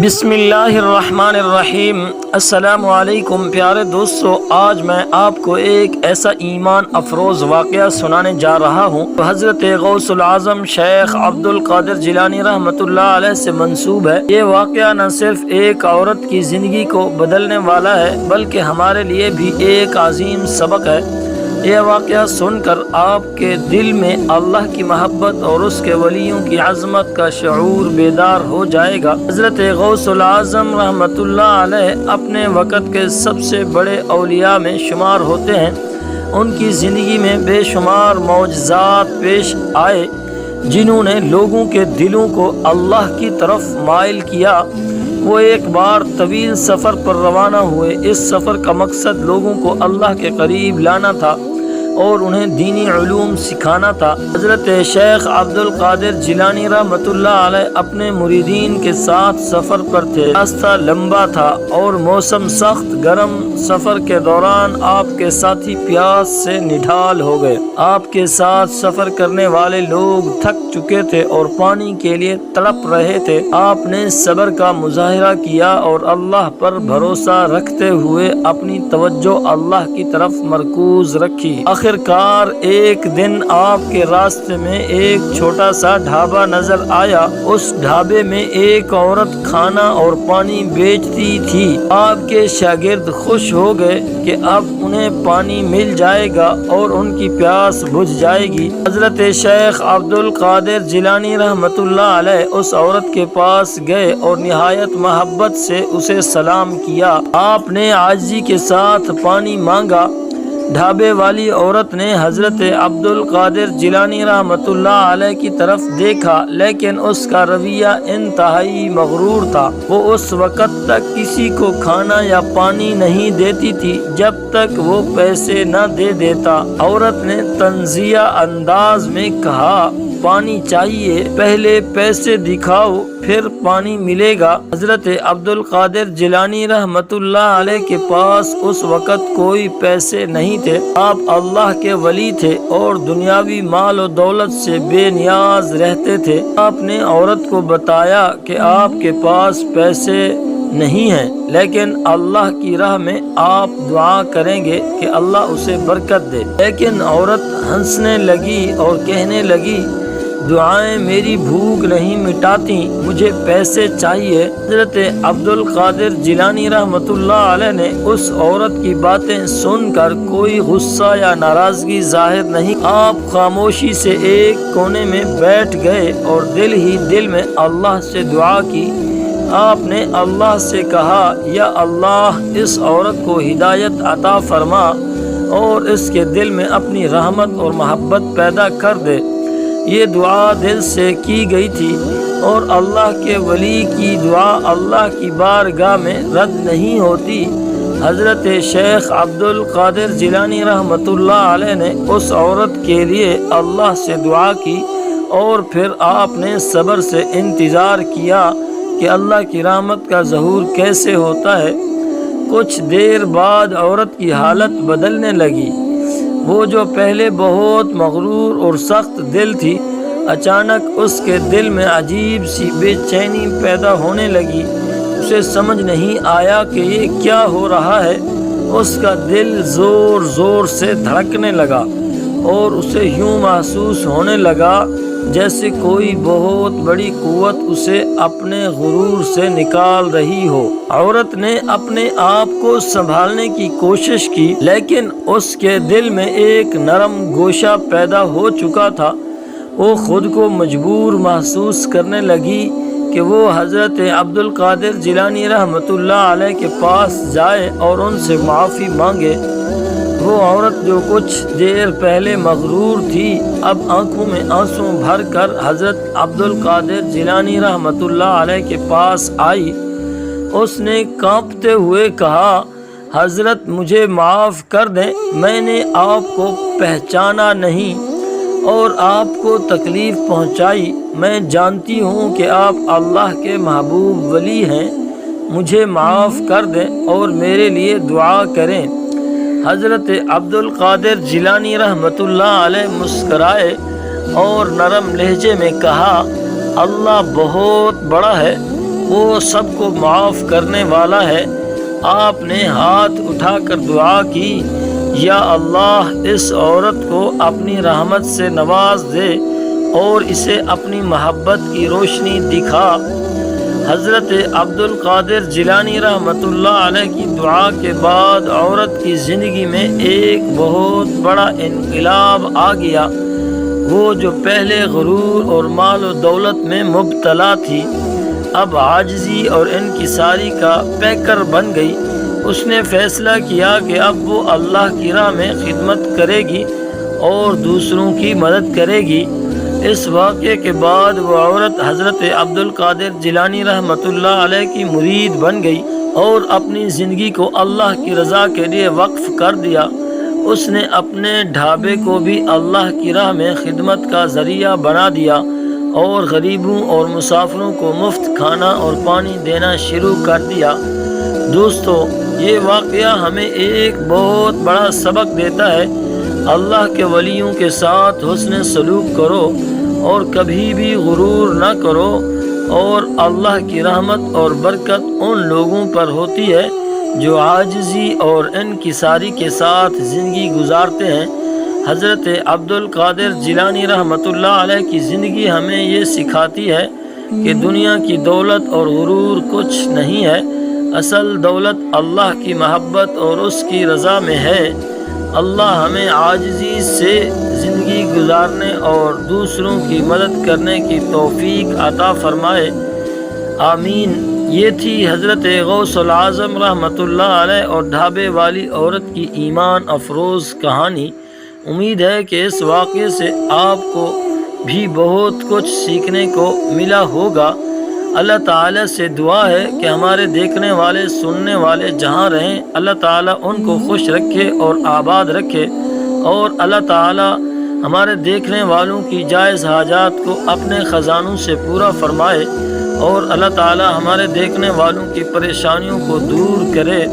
بسم اللہ الرحمن الرحیم۔ السلام علیکم پیارے دوستو، آج میں آپ کو ایک ایسا ایمان افروز واقعہ سنانے جا رہا ہوں۔ حضرت غوث العظم شیخ عبد القادر جیلانی رحمۃ اللہ علیہ سے منسوب ہے۔ یہ واقعہ نہ صرف ایک عورت کی زندگی کو بدلنے والا ہے بلکہ ہمارے لیے بھی ایک عظیم سبق ہے۔ یہ واقعہ سن کر آپ کے دل میں اللہ کی محبت اور اس کے ولیوں کی عظمت کا شعور بیدار ہو جائے گا۔ حضرت غوث العظم رحمۃ اللہ علیہ اپنے وقت کے سب سے بڑے اولیاء میں شمار ہوتے ہیں۔ ان کی زندگی میں بے شمار معجزات پیش آئے جنہوں نے لوگوں کے دلوں کو اللہ کی طرف مائل کیا۔ وہ ایک بار طویل سفر پر روانہ ہوئے۔ اس سفر کا مقصد لوگوں کو اللہ کے قریب لانا تھا اور انہیں دینی علوم سکھانا تھا۔ حضرت شیخ عبد القادر جیلانی رحمۃ اللہ علیہ اپنے مریدین کے ساتھ سفر پر تھے۔ راستہ لمبا تھا اور موسم سخت گرم۔ سفر کے دوران آپ کے ساتھی پیاس سے نڈھال ہو گئے۔ آپ کے ساتھ سفر کرنے والے لوگ تھک چکے تھے اور پانی کے لیے تڑپ رہے تھے۔ آپ نے صبر کا مظاہرہ کیا اور اللہ پر بھروسہ رکھتے ہوئے اپنی توجہ اللہ کی طرف مرکوز رکھی۔ آخر کار ایک دن آپ کے راستے میں ایک چھوٹا سا ڈھابا نظر آیا۔ اس ڈھابے میں ایک عورت کھانا اور پانی بیچتی تھی۔ آپ کے شاگرد خوش ہو گئے کہ اب انہیں پانی مل جائے گا اور ان کی پیاس بجھ جائے گی۔ حضرت شیخ عبد القادر جیلانی رحمۃ اللہ علیہ اس عورت کے پاس گئے اور نہایت محبت سے اسے سلام کیا۔ آپ نے عاجزی کے ساتھ پانی مانگا۔ ڈھابے والی عورت نے حضرت عبد القادر جیلانی رحمۃ اللہ علیہ کی طرف دیکھا لیکن اس کا رویہ انتہائی مغرور تھا۔ وہ اس وقت تک کسی کو کھانا یا پانی نہیں دیتی تھی جب تک وہ پیسے نہ دے دیتا۔ عورت نے طنزیہ انداز میں کہا، پانی چاہیے، پہلے پیسے دکھاؤ پھر پانی ملے گا۔ حضرت عبد القادر جیلانی رحمۃ اللہ علیہ کے پاس اس وقت کوئی پیسے نہیں تھے۔ آپ اللہ کے ولی تھے اور دنیاوی مال و دولت سے بے نیاز رہتے تھے۔ آپ نے عورت کو بتایا کہ آپ کے پاس پیسے نہیں ہیں لیکن اللہ کی راہ میں آپ دعا کریں گے کہ اللہ اسے برکت دے۔ لیکن عورت ہنسنے لگی اور کہنے لگی، دعائیں میری بھوک نہیں مٹاتی، مجھے پیسے چاہیے۔ حضرت عبد القادر جیلانی رحمۃ اللہ علیہ نے اس عورت کی باتیں سن کر کوئی غصہ یا ناراضگی ظاہر نہیں۔ آپ خاموشی سے ایک کونے میں بیٹھ گئے اور دل ہی دل میں اللہ سے دعا کی۔ آپ نے اللہ سے کہا، یا اللہ اس عورت کو ہدایت عطا فرما اور اس کے دل میں اپنی رحمت اور محبت پیدا کر دے۔ یہ دعا دل سے کی گئی تھی اور اللہ کے ولی کی دعا اللہ کی بارگاہ میں رد نہیں ہوتی۔ حضرت شیخ عبد القادر جیلانی رحمۃ اللہ علیہ نے اس عورت کے لیے اللہ سے دعا کی اور پھر آپ نے صبر سے انتظار کیا کہ اللہ کی رحمت کا ظہور کیسے ہوتا ہے۔ کچھ دیر بعد عورت کی حالت بدلنے لگی۔ وہ جو پہلے بہت مغرور اور سخت دل تھی، اچانک اس کے دل میں عجیب سی بے چینی پیدا ہونے لگی۔ اسے سمجھ نہیں آیا کہ یہ کیا ہو رہا ہے۔ اس کا دل زور زور سے دھڑکنے لگا اور اسے یوں محسوس ہونے لگا جیسے کوئی بہت بڑی قوت اسے اپنے غرور سے نکال رہی ہو۔ عورت نے اپنے آپ کو سنبھالنے کی کوشش کی لیکن اس کے دل میں ایک نرم گوشہ پیدا ہو چکا تھا۔ وہ خود کو مجبور محسوس کرنے لگی کہ وہ حضرت عبد القادر جیلانی رحمۃ اللہ علیہ کے پاس جائے اور ان سے معافی مانگے۔ وہ عورت جو کچھ دیر پہلے مغرور تھی اب آنکھوں میں آنسو بھر کر حضرت عبد القادر جیلانی رحمۃ اللہ علیہ کے پاس آئی۔ اس نے کانپتے ہوئے کہا، حضرت مجھے معاف کر دیں، میں نے آپ کو پہچانا نہیں اور آپ کو تکلیف پہنچائی۔ میں جانتی ہوں کہ آپ اللہ کے محبوب ولی ہیں، مجھے معاف کر دیں اور میرے لیے دعا کریں۔ حضرت عبد القادر جیلانی رحمۃ اللہ علیہ مسکرائے اور نرم لہجے میں کہا، اللہ بہت بڑا ہے، وہ سب کو معاف کرنے والا ہے۔ آپ نے ہاتھ اٹھا کر دعا کی، یا اللہ اس عورت کو اپنی رحمت سے نواز دے اور اسے اپنی محبت کی روشنی دکھا۔ حضرت عبد القادر جیلانی رحمۃ اللہ علیہ کی دعا کے بعد عورت کی زندگی میں ایک بہت بڑا انقلاب آ گیا۔ وہ جو پہلے غرور اور مال و دولت میں مبتلا تھی، اب عاجزی اور انکساری کا پیکر بن گئی۔ اس نے فیصلہ کیا کہ اب وہ اللہ کی راہ میں خدمت کرے گی اور دوسروں کی مدد کرے گی۔ اس واقعے کے بعد وہ عورت حضرت عبد القادر جیلانی رحمۃ اللہ علیہ کی مرید بن گئی اور اپنی زندگی کو اللہ کی رضا کے لیے وقف کر دیا۔ اس نے اپنے ڈھابے کو بھی اللہ کی راہ میں خدمت کا ذریعہ بنا دیا اور غریبوں اور مسافروں کو مفت کھانا اور پانی دینا شروع کر دیا۔ دوستو، یہ واقعہ ہمیں ایک بہت بڑا سبق دیتا ہے۔ اللہ کے ولیوں کے ساتھ حسن سلوک کرو اور کبھی بھی غرور نہ کرو، اور اللہ کی رحمت اور برکت ان لوگوں پر ہوتی ہے جو عاجزی اور انکساری کے ساتھ زندگی گزارتے ہیں۔ حضرت عبد القادر جیلانی رحمۃ اللہ علیہ کی زندگی ہمیں یہ سکھاتی ہے کہ دنیا کی دولت اور غرور کچھ نہیں ہے، اصل دولت اللہ کی محبت اور اس کی رضا میں ہے۔ اللہ ہمیں عاجزی سے زندگی گزارنے اور دوسروں کی مدد کرنے کی توفیق عطا فرمائے، آمین۔ یہ تھی حضرت غوث العظم رحمۃ اللہ علیہ اور ڈھابے والی عورت کی ایمان افروز کہانی۔ امید ہے کہ اس واقعے سے آپ کو بھی بہت کچھ سیکھنے کو ملا ہوگا۔ اللہ تعالیٰ سے دعا ہے کہ ہمارے دیکھنے والے سننے والے جہاں رہیں، اللہ تعالیٰ ان کو خوش رکھے اور آباد رکھے، اور اللہ تعالیٰ ہمارے دیکھنے والوں کی جائز حاجات کو اپنے خزانوں سے پورا فرمائے، اور اللہ تعالیٰ ہمارے دیکھنے والوں کی پریشانیوں کو دور کرے۔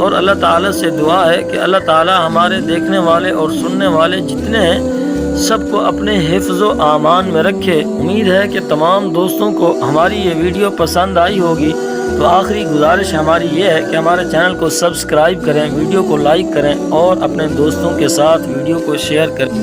اور اللہ تعالیٰ سے دعا ہے کہ اللہ تعالیٰ ہمارے دیکھنے والے اور سننے والے جتنے ہیں سب کو اپنے حفظ و امان میں رکھے۔ امید ہے کہ تمام دوستوں کو ہماری یہ ویڈیو پسند آئی ہوگی۔ تو آخری گزارش ہماری یہ ہے کہ ہمارے چینل کو سبسکرائب کریں، ویڈیو کو لائک کریں اور اپنے دوستوں کے ساتھ ویڈیو کو شیئر کریں۔